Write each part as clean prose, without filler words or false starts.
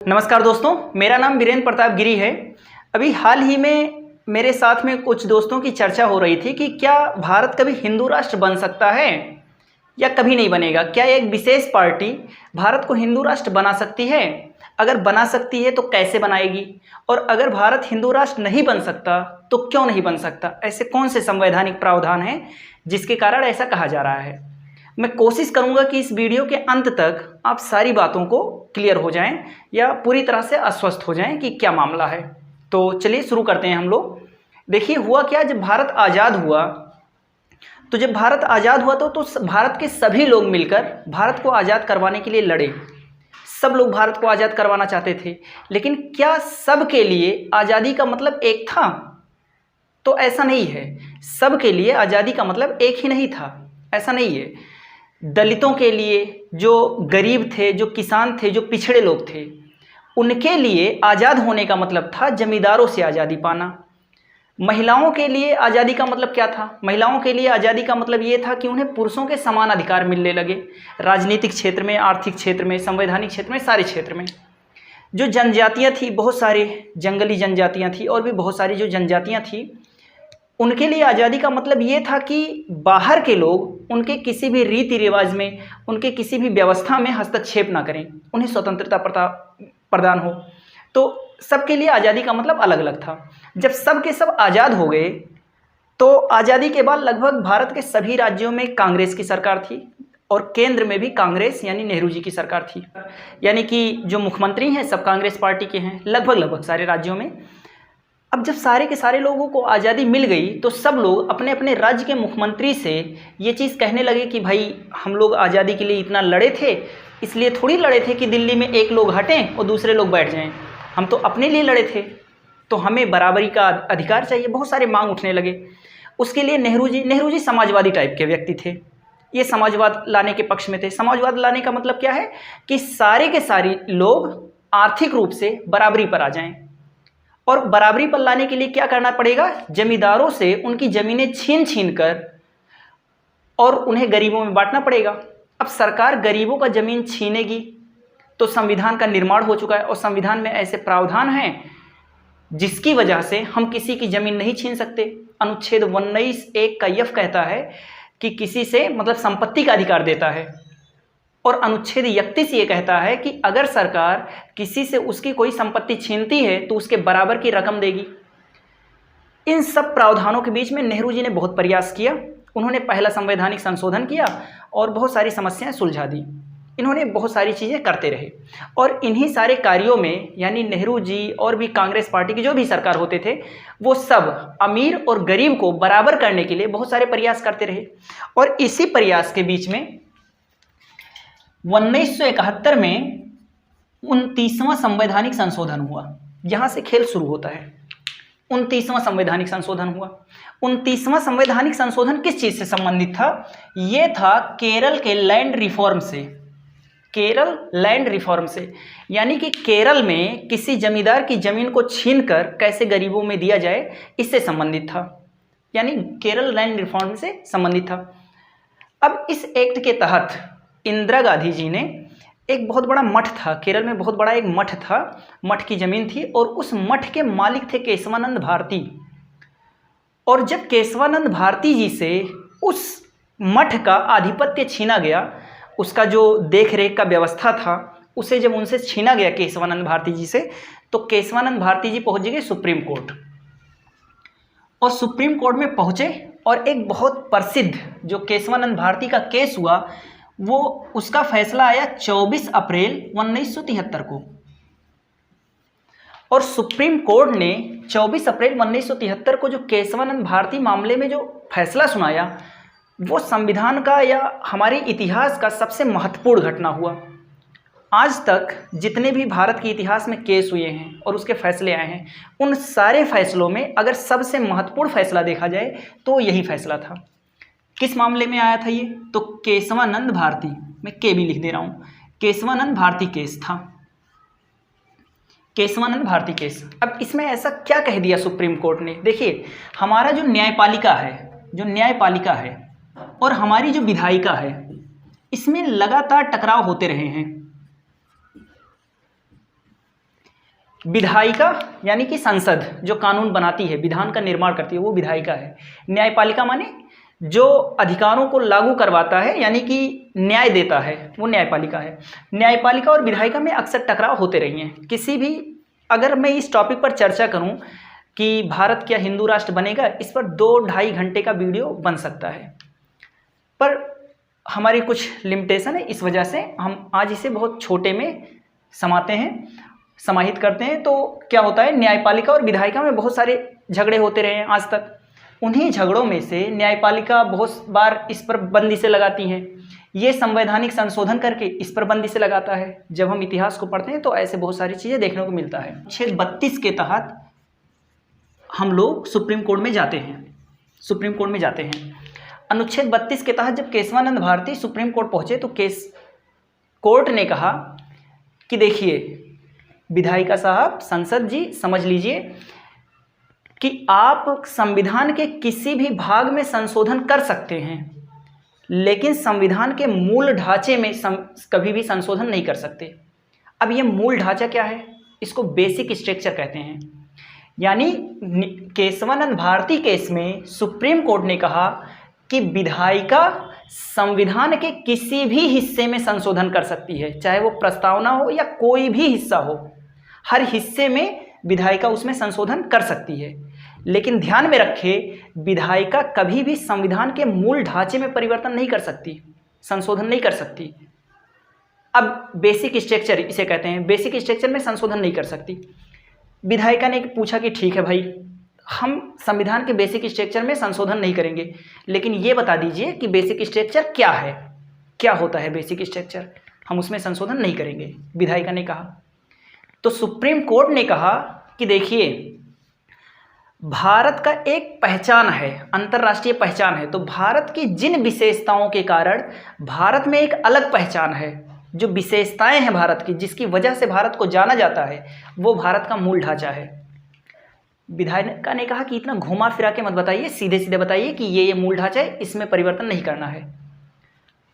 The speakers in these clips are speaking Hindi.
नमस्कार दोस्तों, मेरा नाम वीरेंद्र प्रताप गिरी है। अभी हाल ही में मेरे साथ में कुछ दोस्तों की चर्चा हो रही थी कि क्या भारत कभी हिंदू राष्ट्र बन सकता है या कभी नहीं बनेगा। क्या एक विशेष पार्टी भारत को हिंदू राष्ट्र बना सकती है? अगर बना सकती है तो कैसे बनाएगी? और अगर भारत हिंदू राष्ट्र नहीं बन सकता तो क्यों नहीं बन सकता? ऐसे कौन से संवैधानिक प्रावधान हैं जिसके कारण ऐसा कहा जा रहा है? मैं कोशिश करूंगा कि इस वीडियो के अंत तक आप सारी बातों को क्लियर हो जाएं या पूरी तरह से आश्वस्त हो जाएं कि क्या मामला है। तो चलिए शुरू करते हैं हम लोग। देखिए, हुआ क्या, जब भारत आज़ाद हुआ तो भारत के सभी लोग मिलकर भारत को आज़ाद करवाने के लिए लड़े। सब लोग भारत को आज़ाद करवाना चाहते थे, लेकिन क्या सब के लिए आज़ादी का मतलब एक था? तो ऐसा नहीं है। सब के लिए आज़ादी का मतलब एक ही नहीं था, ऐसा नहीं है। दलितों के लिए, जो गरीब थे, जो किसान थे, जो पिछड़े लोग थे, उनके लिए आज़ाद होने का मतलब था जमींदारों से आज़ादी पाना। महिलाओं के लिए आज़ादी का मतलब क्या था? महिलाओं के लिए आज़ादी का मतलब ये था कि उन्हें पुरुषों के समान अधिकार मिलने लगे, राजनीतिक क्षेत्र में, आर्थिक क्षेत्र में, संवैधानिक क्षेत्र में, सारे क्षेत्र में। जो जनजातियाँ थी, बहुत सारे जंगली जनजातियाँ थी और भी बहुत सारी जो जनजातियाँ थी, उनके लिए आज़ादी का मतलब ये था कि बाहर के लोग उनके किसी भी रीति रिवाज में, उनके किसी भी व्यवस्था में हस्तक्षेप ना करें, उन्हें स्वतंत्रता प्रदान हो। तो सबके लिए आज़ादी का मतलब अलग अलग था। जब सब के सब आज़ाद हो गए तो आज़ादी के बाद लगभग भारत के सभी राज्यों में कांग्रेस की सरकार थी और केंद्र में भी कांग्रेस यानी नेहरू जी की सरकार थी। यानी कि जो मुख्यमंत्री हैं सब कांग्रेस पार्टी के हैं, लगभग सारे राज्यों में। अब जब सारे के सारे लोगों को आज़ादी मिल गई तो सब लोग अपने अपने राज्य के मुख्यमंत्री से ये चीज़ कहने लगे कि भाई, हम लोग आज़ादी के लिए इतना लड़े थे, इसलिए थोड़ी लड़े थे कि दिल्ली में एक लोग हटें और दूसरे लोग बैठ जाएं। हम तो अपने लिए लड़े थे, तो हमें बराबरी का अधिकार चाहिए। बहुत सारे मांग उठने लगे। उसके लिए नेहरू जी समाजवादी टाइप के व्यक्ति थे। ये समाजवाद लाने के पक्ष में थे। समाजवाद लाने का मतलब क्या है कि सारे के सारे लोग आर्थिक रूप से बराबरी पर आ जाएं। और बराबरी पर लाने के लिए क्या करना पड़ेगा? जमींदारों से उनकी ज़मीनें छीन छीन कर और उन्हें गरीबों में बांटना पड़ेगा। अब सरकार गरीबों का ज़मीन छीनेगी तो संविधान का निर्माण हो चुका है और संविधान में ऐसे प्रावधान हैं जिसकी वजह से हम किसी की ज़मीन नहीं छीन सकते। अनुच्छेद 19(1) का यफ कहता है कि किसी से मतलब संपत्ति का अधिकार देता है, और अनुच्छेद 31 ये कहता है कि अगर सरकार किसी से उसकी कोई संपत्ति छीनती है तो उसके बराबर की रकम देगी। इन सब प्रावधानों के बीच में नेहरू जी ने बहुत प्रयास किया। उन्होंने पहला संवैधानिक संशोधन किया और बहुत सारी समस्याएं सुलझा दी। इन्होंने बहुत सारी चीज़ें करते रहे और इन्हीं सारे कार्यों में यानी नेहरू जी और भी कांग्रेस पार्टी की जो भी सरकार होते थे, वो सब अमीर और गरीब को बराबर करने के लिए बहुत सारे प्रयास करते रहे। और इसी प्रयास के बीच में 1971 में 29वां संवैधानिक संशोधन हुआ। यहाँ से खेल शुरू होता है। 29वां संवैधानिक संशोधन हुआ। 29वां संवैधानिक संशोधन किस चीज़ से संबंधित था? ये था केरल के लैंड रिफॉर्म से। केरल लैंड रिफॉर्म से यानी कि केरल में किसी जमींदार की ज़मीन को छीनकर कैसे गरीबों में दिया जाए, इससे संबंधित था। यानी केरल लैंड रिफॉर्म से संबंधित था। अब इस एक्ट के तहत इंदिरा गांधी जी ने, एक बहुत बड़ा मठ था केरल में, बहुत बड़ा एक मठ था, मठ की ज़मीन थी और उस मठ के मालिक थे केशवानंद भारती। और जब केशवानंद भारती जी से उस मठ का आधिपत्य छीना गया, उसका जो देख रेख का व्यवस्था था उसे जब उनसे छीना गया केशवानंद भारती जी से, तो केशवानंद भारती जी पहुंच गए सुप्रीम कोर्ट। और सुप्रीम कोर्ट में पहुंचे और एक बहुत प्रसिद्ध जो केशवानंद भारती का केस हुआ, वो उसका फैसला आया 24 अप्रैल 1973 को। और सुप्रीम कोर्ट ने 24 अप्रैल 1973 को जो केशवानंद भारती मामले में जो फैसला सुनाया, वो संविधान का या हमारे इतिहास का सबसे महत्वपूर्ण घटना हुआ। आज तक जितने भी भारत के इतिहास में केस हुए हैं और उसके फैसले आए हैं, उन सारे फैसलों में अगर सबसे महत्वपूर्ण फैसला देखा जाए तो यही फैसला था। किस मामले में आया था ये? तो केशवानंद भारती, मैं के भी लिख दे रहा हूँ, केशवानंद भारती केस था। केशवानंद भारती केस। अब इसमें ऐसा क्या कह दिया सुप्रीम कोर्ट ने? देखिए, हमारा जो न्यायपालिका है और हमारी जो विधायिका है, इसमें लगातार टकराव होते रहे हैं। विधायिका यानी कि संसद जो कानून बनाती है, विधान का निर्माण करती है, वो विधायिका है। न्यायपालिका माने जो अधिकारों को लागू करवाता है यानी कि न्याय देता है, वो न्यायपालिका है। न्यायपालिका और विधायिका में अक्सर टकराव होते रही हैं। किसी भी, अगर मैं इस टॉपिक पर चर्चा करूं कि भारत क्या हिंदू राष्ट्र बनेगा, इस पर 2-2.5 घंटे का वीडियो बन सकता है, पर हमारी कुछ लिमिटेशन है, इस वजह से हम आज इसे बहुत छोटे में समाते हैं, समाहित करते हैं। तो क्या होता है, न्यायपालिका और विधायिका में बहुत सारे झगड़े होते रहे हैं आज तक। उन्हीं झगड़ों में से न्यायपालिका बहुत बार इस पर बंदिशें लगाती हैं, ये संवैधानिक संशोधन करके इस पर बंदिशें लगाता है। जब हम इतिहास को पढ़ते हैं तो ऐसे बहुत सारी चीज़ें देखने को मिलता है। अनुच्छेद 32 के तहत हम लोग सुप्रीम कोर्ट में जाते हैं, सुप्रीम कोर्ट में जाते हैं। अनुच्छेद 32 के तहत जब केशवानंद भारती सुप्रीम कोर्ट पहुंचे तो कोर्ट ने कहा कि देखिए विधायिका साहब, संसद जी, समझ लीजिए कि आप संविधान के किसी भी भाग में संशोधन कर सकते हैं, लेकिन संविधान के मूल ढांचे में कभी भी संशोधन नहीं कर सकते। अब ये मूल ढांचा क्या है, इसको बेसिक स्ट्रक्चर कहते हैं। यानी केशवानंद भारती केस में सुप्रीम कोर्ट ने कहा कि विधायिका संविधान के किसी भी हिस्से में संशोधन कर सकती है, चाहे वो प्रस्तावना हो या कोई भी हिस्सा हो, हर हिस्से में विधायिका उसमें संशोधन कर सकती है। लेकिन ध्यान में रखें, विधायिका कभी भी संविधान के मूल ढांचे में परिवर्तन नहीं कर सकती, संशोधन नहीं कर सकती। अब बेसिक स्ट्रक्चर इसे कहते हैं, बेसिक स्ट्रक्चर में संशोधन नहीं कर सकती। विधायिका ने पूछा कि ठीक है भाई, हम संविधान के बेसिक स्ट्रक्चर में संशोधन नहीं करेंगे, लेकिन ये बता दीजिए कि बेसिक स्ट्रक्चर क्या है, क्या होता है बेसिक स्ट्रक्चर, हम उसमें संशोधन नहीं करेंगे, विधायिका ने कहा। तो सुप्रीम कोर्ट ने कहा कि देखिए भारत का एक पहचान है, अंतर्राष्ट्रीय पहचान है, तो भारत की जिन विशेषताओं के कारण भारत में एक अलग पहचान है, जो विशेषताएं हैं भारत की, जिसकी वजह से भारत को जाना जाता है, वो भारत का मूल ढांचा है। विधायिका ने कहा कि इतना घुमा फिरा के मत बताइए, सीधे सीधे बताइए कि ये मूल ढांचा है, इसमें परिवर्तन नहीं करना है।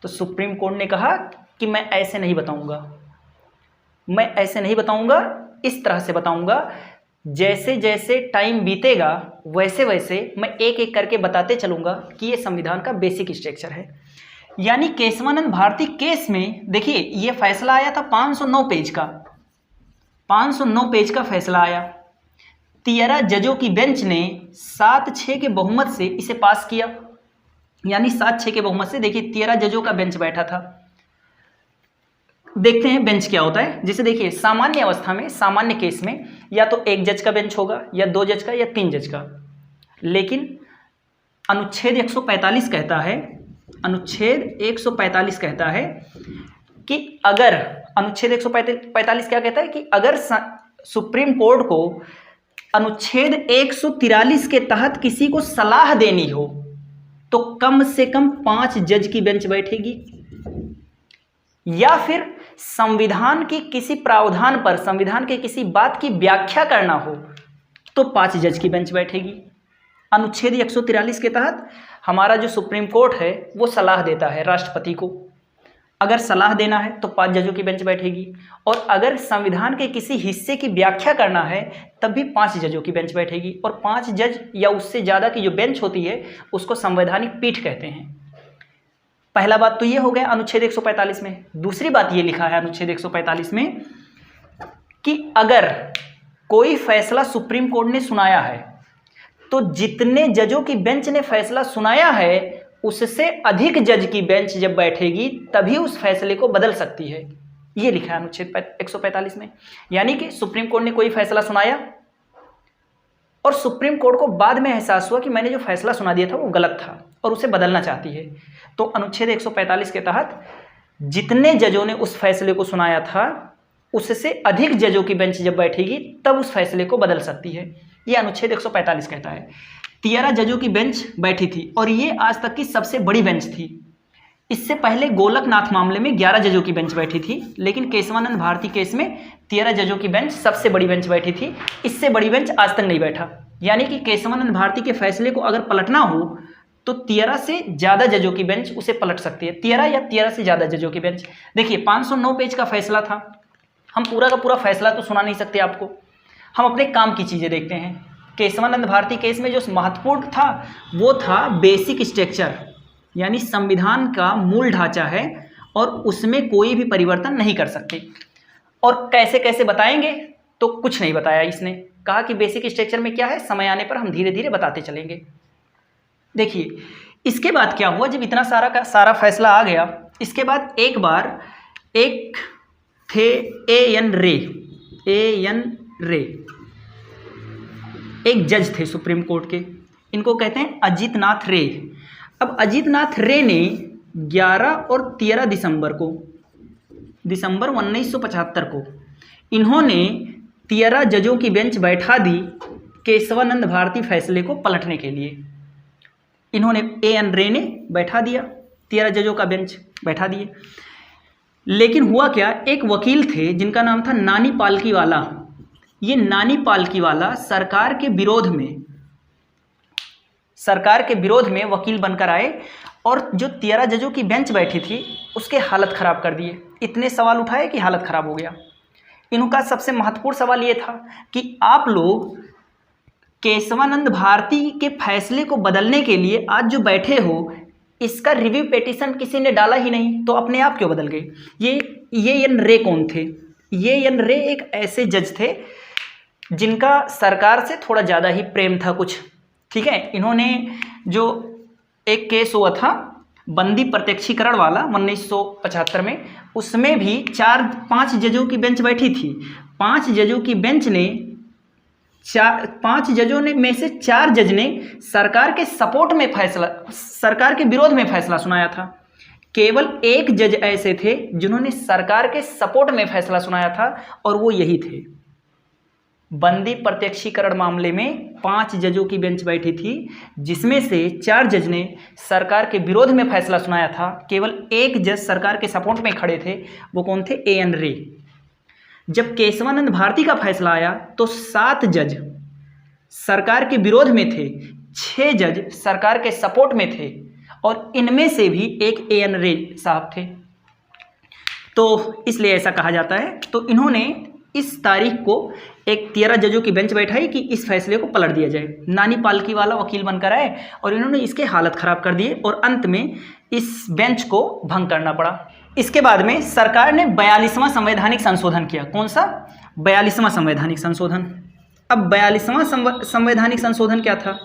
तो सुप्रीम कोर्ट ने कहा कि मैं ऐसे नहीं बताऊंगा, मैं ऐसे नहीं बताऊंगा, इस तरह से बताऊंगा, जैसे जैसे टाइम बीतेगा वैसे वैसे मैं एक एक करके बताते चलूंगा कि ये संविधान का बेसिक स्ट्रक्चर है। यानी केशवानंद भारती केस में देखिए ये फैसला आया था 509 पेज का, 509 पेज का फैसला आया। 13 जजों की बेंच ने 7-6 के बहुमत से इसे पास किया, यानी 7-6 के बहुमत से। देखिए 13 जजों का बेंच बैठा था। देखते हैं बेंच क्या होता है। जैसे देखिए सामान्य अवस्था में, सामान्य केस में या तो 1 जज का बेंच होगा, या 2 जज का, या 3 जज का। लेकिन अनुच्छेद 145 कहता है, अनुच्छेद 145 कहता है कि अगर, अनुच्छेद 145 क्या कहता है कि अगर सुप्रीम कोर्ट को अनुच्छेद 143 के तहत किसी को सलाह देनी हो तो कम से कम 5 जज की बेंच बैठेगी, या फिर संविधान की किसी प्रावधान पर, संविधान के किसी बात की व्याख्या करना हो तो 5 जज की बेंच बैठेगी। अनुच्छेद 143 के तहत हमारा जो सुप्रीम कोर्ट है वो सलाह देता है राष्ट्रपति को। अगर सलाह देना है तो 5 जजों की बेंच बैठेगी, और अगर संविधान के किसी हिस्से की व्याख्या करना है तब भी 5 जजों की बेंच बैठेगी। और 5 जज या उससे ज़्यादा की जो बेंच होती है उसको संवैधानिक पीठ कहते हैं। पहला बात तो ये हो गया अनुच्छेद 145 में। दूसरी बात ये लिखा है अनुच्छेद 145 में कि अगर कोई फैसला सुप्रीम कोर्ट ने सुनाया है तो जितने जजों की बेंच ने फैसला सुनाया है उससे अधिक जज की बेंच जब बैठेगी तभी उस फैसले को बदल सकती है। ये लिखा है अनुच्छेद 145 में। यानी कि सुप्रीम कोर्ट ने कोई फैसला सुनाया और सुप्रीम कोर्ट को बाद में एहसास हुआ कि मैंने जो फैसला सुना दिया था वो गलत था और उसे बदलना चाहती है, तो अनुच्छेद 145 के तहत जितने जजों ने उस फैसले को सुनाया था उससे अधिक जजों की बेंच जब बैठेगी तब उस फैसले को बदल सकती है। ये अनुच्छेद 145 कहता है। 13 जजों की बेंच बैठी थी और ये आज तक की सबसे बड़ी बेंच थी। इससे पहले गोलकनाथ मामले में 11 जजों की बेंच बैठी थी, लेकिन केशवानंद भारती केस में 13 जजों की बेंच सबसे बड़ी बेंच बैठी थी। इससे बड़ी बेंच आज तक नहीं बैठा। यानी कि केशवानंद भारती के फैसले को अगर पलटना हो तो 13 से ज़्यादा जजों की बेंच उसे पलट सकती है। 13 या 13 से ज़्यादा जजों की बेंच। देखिए 509 पेज का फैसला था, हम पूरा का पूरा फैसला तो सुना नहीं सकते आपको, हम अपने काम की चीज़ें देखते हैं। केशवानंद भारती केस में जो महत्वपूर्ण था वो था बेसिक स्ट्रक्चर, यानी संविधान का मूल ढांचा है और उसमें कोई भी परिवर्तन नहीं कर सकते। और कैसे कैसे बताएंगे, तो कुछ नहीं बताया इसने, कहा कि बेसिक स्ट्रक्चर में क्या है, समय आने पर हम धीरे धीरे बताते चलेंगे। देखिए इसके बाद क्या हुआ, जब इतना सारा का सारा फैसला आ गया, इसके बाद एक बार एक थे एन रे एक जज थे सुप्रीम कोर्ट के, इनको कहते हैं अजीत नाथ रे। अब अजीत नाथ रे ने 11 और 13 दिसंबर 1975 को इन्होंने 13 जजों की बेंच बैठा दी केशवानंद भारती फैसले को पलटने के लिए। इन्होंने एन रे ने बैठा दिया, 13 जजों का बेंच बैठा दिए। लेकिन हुआ क्या, एक वकील थे जिनका नाम था नानी पालकीवाला। ये नानी पालकीवाला सरकार के विरोध में वकील बनकर आए और जो 13 जजों की बेंच बैठी थी उसके हालत ख़राब कर दिए। इतने सवाल उठाए कि हालत ख़राब हो गया। इनका सबसे महत्वपूर्ण सवाल ये था कि आप लोग केशवानंद भारती के फैसले को बदलने के लिए आज जो बैठे हो, इसका रिव्यू पिटीशन किसी ने डाला ही नहीं, तो अपने आप क्यों बदल गए। ये एन रे कौन थे? ये एन रे एक ऐसे जज थे जिनका सरकार से थोड़ा ज़्यादा ही प्रेम था कुछ, ठीक है। इन्होंने जो एक केस हुआ था बंदी प्रत्यक्षीकरण वाला 1975 में, उसमें भी 5 जजों की बेंच बैठी थी। 5 जजों की बेंच ने 5 जजों ने में से 4 जज ने सरकार के सपोर्ट में फैसला, सरकार के विरोध में फैसला सुनाया था। केवल एक जज ऐसे थे जिन्होंने सरकार के सपोर्ट में फैसला सुनाया था, और वो यही थे। बंदी प्रत्यक्षीकरण मामले में 5 जजों की बेंच बैठी थी, जिसमें से 4 जज ने सरकार के विरोध में फैसला सुनाया था। केवल एक जज सरकार के सपोर्ट में खड़े थे, वो कौन थे? एन रे। जब केशवानंद भारती का फैसला आया तो 7 जज सरकार के विरोध में थे, 6 जज सरकार के सपोर्ट में थे, और इनमें से भी एक एन रे साहब थे। तो इसलिए ऐसा कहा जाता है। तो इन्होंने इस तारीख को एक 13 जजों की बेंच बैठाई कि इस फैसले को पलट दिया जाए। नानी पालकीवाला वकील बनकर आए और इन्होंने इसके हालत ख़राब कर दिए, और अंत में इस बेंच को भंग करना पड़ा। इसके बाद में सरकार ने 42वां संवैधानिक संशोधन किया। कौन सा? 42वां संवैधानिक संशोधन। अब 42वां संवैधानिक संशोधन क्या था?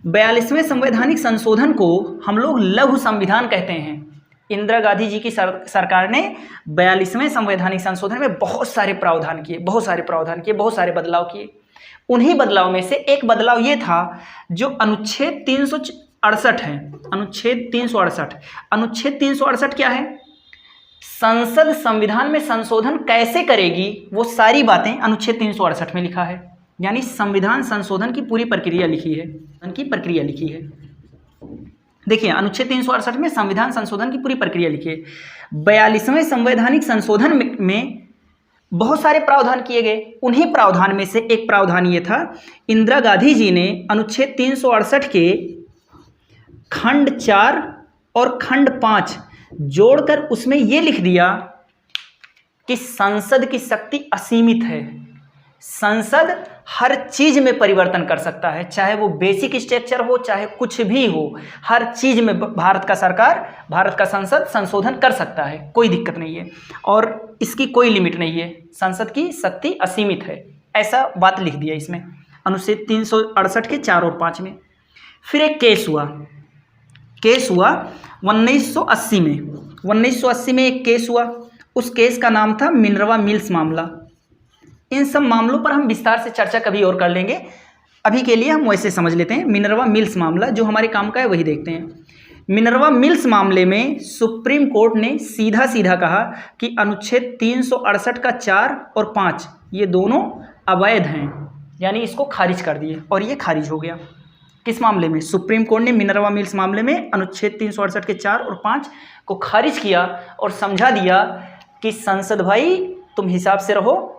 42वें संवैधानिक संशोधन को हम लोग लघु संविधान कहते हैं। इंदिरा गांधी जी की सरकार ने 42वें संवैधानिक संशोधन में बहुत सारे प्रावधान किए, बहुत सारे बदलाव किए। उन्हीं बदलाव में से एक बदलाव ये था जो अनुच्छेद 368 है। अनुच्छेद 368 क्या है? संसद संविधान में संशोधन कैसे करेगी, वो सारी बातें अनुच्छेद 368 में लिखा है। यानी संविधान संशोधन की पूरी प्रक्रिया लिखी है। देखिए अनुच्छेद 368 में संविधान संशोधन की पूरी प्रक्रिया लिखी है। 42वें संवैधानिक संशोधन में बहुत सारे प्रावधान किए गए। उन्हीं प्रावधान में से एक प्रावधान ये था, इंदिरा गांधी जी ने अनुच्छेद 368 के खंड 4 और खंड 5 जोड़कर उसमें ये लिख दिया कि संसद की शक्ति असीमित है। संसद हर चीज में परिवर्तन कर सकता है, चाहे वो बेसिक स्ट्रक्चर हो, चाहे कुछ भी हो, हर चीज में भारत का संसद संशोधन कर सकता है, कोई दिक्कत नहीं है, और इसकी कोई लिमिट नहीं है। संसद की शक्ति असीमित है, ऐसा बात लिख दिया इसमें अनुच्छेद 368 के 4 और 5 में। फिर एक केस हुआ 1980 में। 1980 में एक केस हुआ, उस केस का नाम था मिनर्वा मिल्स मामला। इन सब मामलों पर हम विस्तार से चर्चा कभी और कर लेंगे, अभी के लिए हम वैसे समझ लेते हैं। मिनर्वा मिल्स मामला जो हमारे काम का है वही देखते हैं। मिनर्वा मिल्स मामले में सुप्रीम कोर्ट ने सीधा कहा कि अनुच्छेद 368 का 4 और 5 ये दोनों अवैध हैं, यानी इसको खारिज कर दिए, और ये खारिज हो गया। किस मामले में? सुप्रीम कोर्ट ने मिनर्वा मिल्स मामले में अनुच्छेद 368 के 4 और 5 को खारिज किया और समझा दिया कि संसद भाई तुम हिसाब से रहो,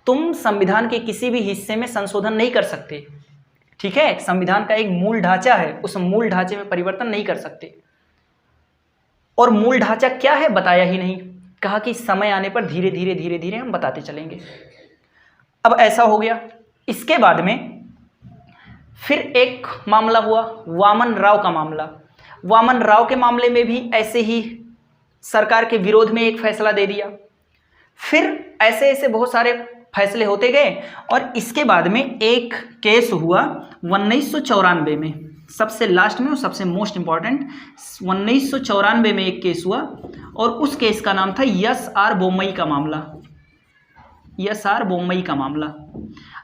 तुम संविधान के किसी भी हिस्से में संशोधन नहीं कर सकते, ठीक है। संविधान का एक मूल ढांचा है, उस मूल ढांचे में परिवर्तन नहीं कर सकते। और मूल ढांचा क्या है बताया ही नहीं, कहा कि समय आने पर धीरे धीरे हम बताते चलेंगे। अब ऐसा हो गया। इसके बाद में फिर एक मामला हुआ, वामन राव का मामला। वामन राव के मामले में भी ऐसे ही सरकार के विरोध में एक फैसला दे दिया। फिर ऐसे ऐसे बहुत सारे फैसले होते गए और इसके बाद में एक केस हुआ 1994 में, सबसे लास्ट में और सबसे मोस्ट इंपॉर्टेंट 1994 में एक केस हुआ और उस केस का नाम था एस.आर. बोम्मई का मामला। एस.आर. बोम्मई का मामला।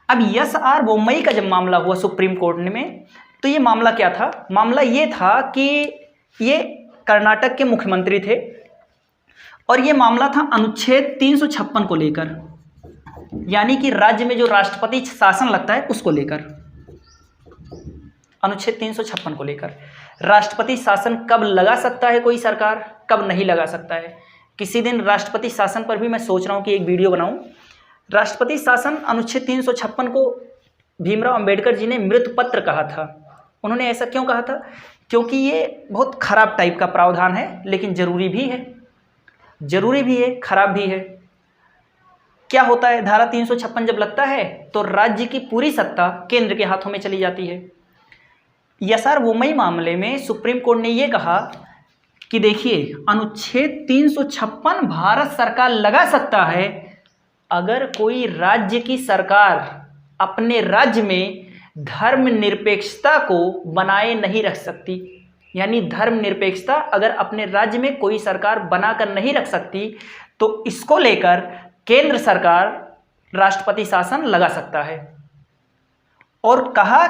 अब एस.आर. बोम्मई का जब मामला हुआ सुप्रीम कोर्ट में, तो ये मामला क्या था? मामला ये था कि ये कर्नाटक के मुख्यमंत्री थे और ये मामला था अनुच्छेद 356 को लेकर, यानी कि राज्य में जो राष्ट्रपति शासन लगता है उसको लेकर। अनुच्छेद 356 को लेकर राष्ट्रपति शासन कब लगा सकता है कोई सरकार, कब नहीं लगा सकता है। किसी दिन राष्ट्रपति शासन पर भी मैं सोच रहा हूँ कि एक वीडियो बनाऊं। राष्ट्रपति शासन अनुच्छेद 356 को भीमराव अंबेडकर जी ने मृत पत्र कहा था। उन्होंने ऐसा क्यों कहा था? क्योंकि ये बहुत खराब टाइप का प्रावधान है, लेकिन जरूरी भी है, जरूरी भी है, खराब भी है। क्या होता है, धारा 356 जब लगता है तो राज्य की पूरी सत्ता केंद्र के हाथों में चली जाती है। एस.आर. बोम्मई मामले में सुप्रीम कोर्ट ने यह कहा कि देखिए, अनुच्छेद 356 भारत सरकार लगा सकता है अगर कोई राज्य की सरकार अपने राज्य में धर्मनिरपेक्षता को बनाए नहीं रख सकती, यानी धर्मनिरपेक्षता अगर अपने राज्य में कोई सरकार बनाकर नहीं रख सकती तो इसको लेकर केंद्र सरकार राष्ट्रपति शासन लगा सकता है। और कहा,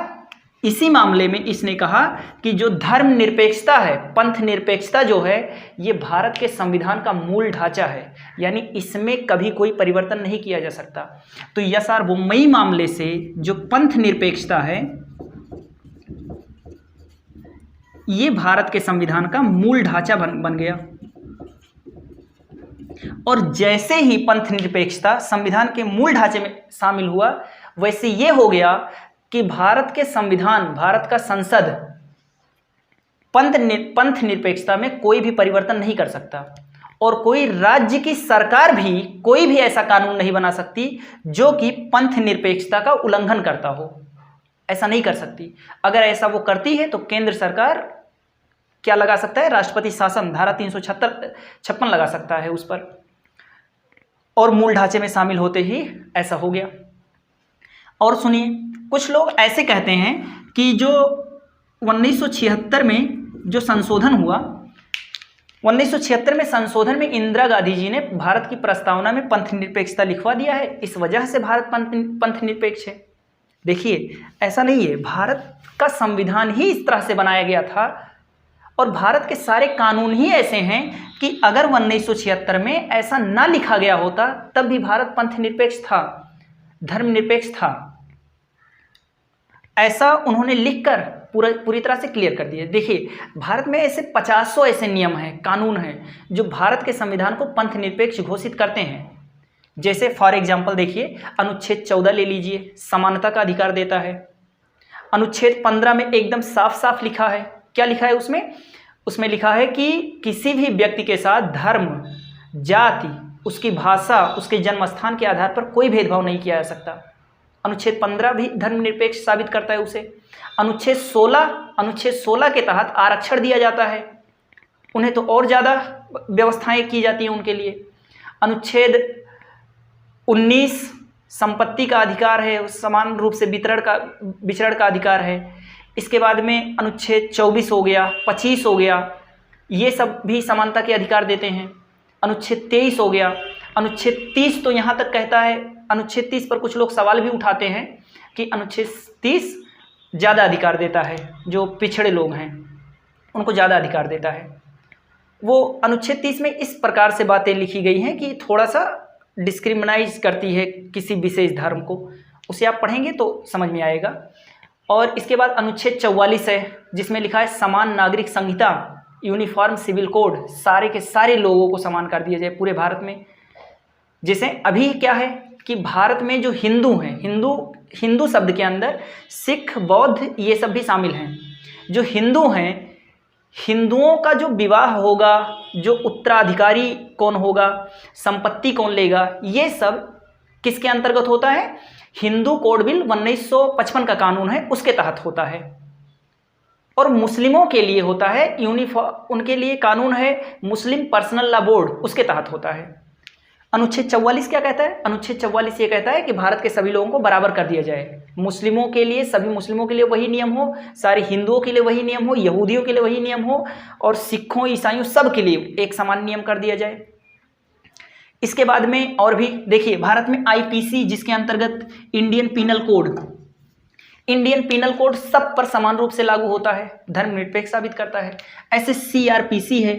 इसी मामले में इसने कहा कि जो धर्मनिरपेक्षता है, पंथ निरपेक्षता जो है, ये भारत के संविधान का मूल ढांचा है, यानी इसमें कभी कोई परिवर्तन नहीं किया जा सकता। तो एस.आर. बोम्मई मामले से जो पंथ निरपेक्षता है ये भारत के संविधान का मूल ढांचा बन गया। और जैसे ही पंथ निरपेक्षता संविधान के मूल ढांचे में शामिल हुआ, वैसे ये हो गया कि भारत के संविधान, भारत का संसद पंथ निरपेक्षता में कोई भी परिवर्तन नहीं कर सकता और कोई राज्य की सरकार भी कोई भी ऐसा कानून नहीं बना सकती जो कि पंथ निरपेक्षता का उल्लंघन करता हो। ऐसा नहीं कर सकती। अगर ऐसा वो करती है तो केंद्र सरकार क्या लगा सकता है? राष्ट्रपति शासन, धारा 356 लगा सकता है उस पर। और मूल ढांचे में शामिल होते ही ऐसा हो गया। और सुनिए, कुछ लोग ऐसे कहते हैं कि जो 1976 में जो संशोधन हुआ, 1976 में संशोधन में इंदिरा गांधी जी ने भारत की प्रस्तावना में पंथ निरपेक्षता लिखवा दिया है, इस वजह से भारत पंथ निरपेक्ष है। देखिए, ऐसा नहीं है। भारत का संविधान ही इस तरह से बनाया गया था और भारत के सारे कानून ही ऐसे हैं कि अगर 1976 में ऐसा ना लिखा गया होता तब भी भारत पंथ निरपेक्ष था, धर्मनिरपेक्ष था। ऐसा उन्होंने लिखकर पूरी तरह से क्लियर कर दिया। देखिए, भारत में ऐसे 50 ऐसे नियम हैं, कानून हैं जो भारत के संविधान को पंथ निरपेक्ष घोषित करते हैं। जैसे फॉर एग्जांपल देखिए, अनुच्छेद 14 ले लीजिए, समानता का अधिकार देता है। अनुच्छेद 15 में एकदम साफ साफ लिखा है, क्या लिखा है उसमें लिखा है कि किसी भी व्यक्ति के साथ धर्म, जाति, उसकी भाषा, उसके जन्म स्थान के आधार पर कोई भेदभाव नहीं किया जा सकता। अनुच्छेद 15 भी धर्मनिरपेक्ष साबित करता है उसे। अनुच्छेद 16 के तहत आरक्षण दिया जाता है, उन्हें तो और ज़्यादा व्यवस्थाएं की जाती हैं उनके लिए। अनुच्छेद 19 संपत्ति का अधिकार है, समान रूप से विचरण का अधिकार है। इसके बाद में अनुच्छेद 24 हो गया, 25 हो गया, ये सब भी समानता के अधिकार देते हैं। अनुच्छेद 23 हो गया। अनुच्छेद 30 तो यहाँ तक कहता है, अनुच्छेद 30 पर कुछ लोग सवाल भी उठाते हैं कि अनुच्छेद 30 ज़्यादा अधिकार देता है, जो पिछड़े लोग हैं उनको ज़्यादा अधिकार देता है। वो अनुच्छेद 30 में इस प्रकार से बातें लिखी गई हैं कि थोड़ा सा डिस्क्रिमिनाइज करती है किसी विशेष धर्म को, उसे आप पढ़ेंगे तो समझ में आएगा। और इसके बाद अनुच्छेद 44 है जिसमें लिखा है समान नागरिक संहिता, यूनिफॉर्म सिविल कोड, सारे के सारे लोगों को समान कर दिया जाए पूरे भारत में। जैसे अभी क्या है कि भारत में जो हिंदू हैं, हिंदू शब्द के अंदर सिख, बौद्ध, ये सब भी शामिल हैं। जो हिंदू हैं, हिंदुओं का जो विवाह होगा, जो उत्तराधिकारी कौन होगा, संपत्ति कौन लेगा, ये सब किसके अंतर्गत होता है? हिंदू कोड बिल 1955 का कानून है उसके तहत होता है। और मुस्लिमों के लिए होता है उनके लिए कानून है मुस्लिम पर्सनल लॉ बोर्ड, उसके तहत होता है। अनुच्छेद 44 क्या कहता है? अनुच्छेद 44 ये कहता है कि भारत के सभी लोगों को बराबर कर दिया जाए। मुस्लिमों के लिए, सभी मुस्लिमों के लिए वही नियम हो, सारे हिंदुओं के लिए वही नियम हो, यहूदियों के लिए वही नियम हो, और सिखों, ईसाइयों सब के लिए एक समान नियम कर दिया जाए। इसके बाद में और भी देखिए, भारत में आईपीसी जिसके अंतर्गत Indian penal code, Indian penal code सब पर समान रूप से लागू होता है, धर्मनिरपेक्ष साबित करता है। ऐसे सीआरपीसी है,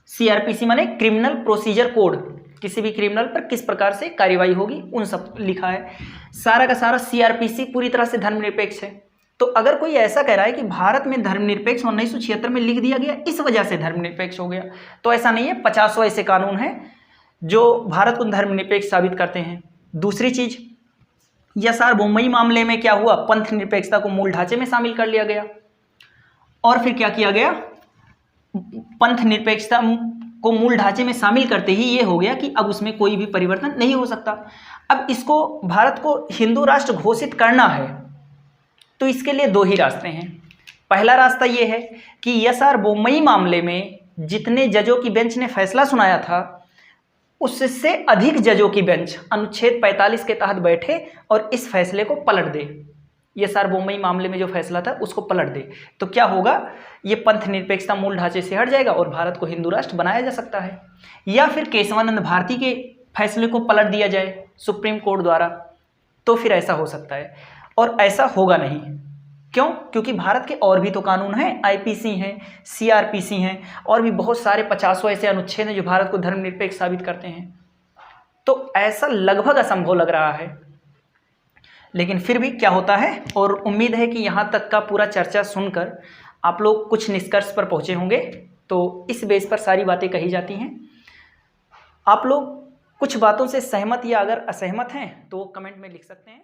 सीआरपीसी माने क्रिमिनल प्रोसीजर कोड, किसी भी क्रिमिनल पर किस प्रकार से कार्यवाही होगी उन सब लिखा है। सारा का सारा सीआरपीसी पूरी तरह से धर्मनिरपेक्ष है। तो अगर कोई ऐसा कह रहा है कि भारत में धर्मनिरपेक्ष 1976 में लिख दिया गया इस वजह से धर्मनिरपेक्ष हो गया, तो ऐसा नहीं है। 50 ऐसे कानून हैं जो भारत को धर्मनिरपेक्ष साबित करते हैं। दूसरी चीज, सार्वभौमई मामले में क्या हुआ? पंथ निरपेक्षता को मूल ढांचे में शामिल कर लिया गया। और फिर क्या किया गया? पंथ निरपेक्षता को मूल ढांचे में शामिल करते ही ये हो गया कि अब उसमें कोई भी परिवर्तन नहीं हो सकता। अब इसको, भारत को हिंदू राष्ट्र घोषित करना है तो इसके लिए दो ही रास्ते हैं। पहला रास्ता ये है कि सार्वभौमई मामले में जितने जजों की बेंच ने फैसला सुनाया था उससे अधिक जजों की बेंच अनुच्छेद 45 के तहत बैठे और इस फैसले को पलट दे। ये सार्वभौमई मामले में जो फैसला था उसको पलट दे, तो क्या होगा? ये पंथ निरपेक्षता मूल ढांचे से हट जाएगा और भारत को हिंदू राष्ट्र बनाया जा सकता है। या फिर केशवानंद भारती के फैसले को पलट दिया जाए सुप्रीम कोर्ट द्वारा, तो फिर ऐसा हो सकता है। और ऐसा होगा नहीं। क्यों? क्योंकि भारत के और भी तो कानून हैं, आईपीसी हैं, सीआरपीसी हैं, और भी बहुत सारे 50 ऐसे अनुच्छेद हैं जो भारत को धर्मनिरपेक्ष साबित करते हैं। तो ऐसा लगभग असंभव लग रहा है, लेकिन फिर भी क्या होता है, और उम्मीद है कि यहाँ तक का पूरा चर्चा सुनकर आप लोग कुछ निष्कर्ष पर पहुँचे होंगे। तो इस बेस पर सारी बातें कही जाती हैं। आप लोग कुछ बातों से सहमत या अगर असहमत हैं तो कमेंट में लिख सकते हैं।